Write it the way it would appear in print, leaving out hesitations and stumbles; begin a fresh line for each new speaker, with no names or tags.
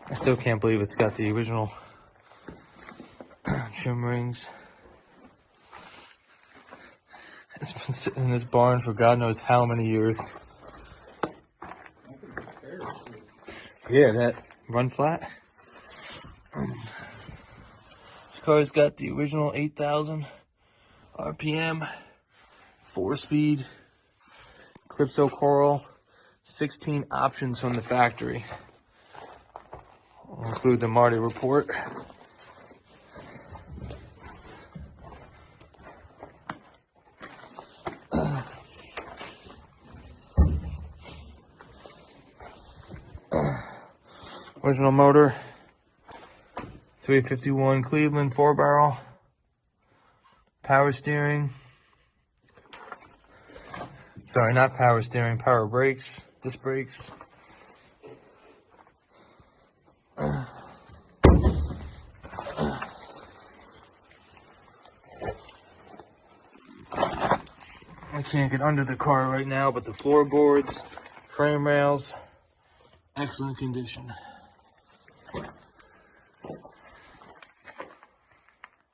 I still can't believe it's got the original trim rings. It's been sitting in this barn for God knows how many years. Yeah, that run flat. This car's got the original 8,000 RPM, 4-speed, Calypso Coral, 16 options from the factory. I'll include the Marty report. Original motor, 351 Cleveland 4-barrel, power steering. Sorry, not power steering, power brakes, disc brakes. I can't get under the car right now, but the floorboards, frame rails, excellent condition.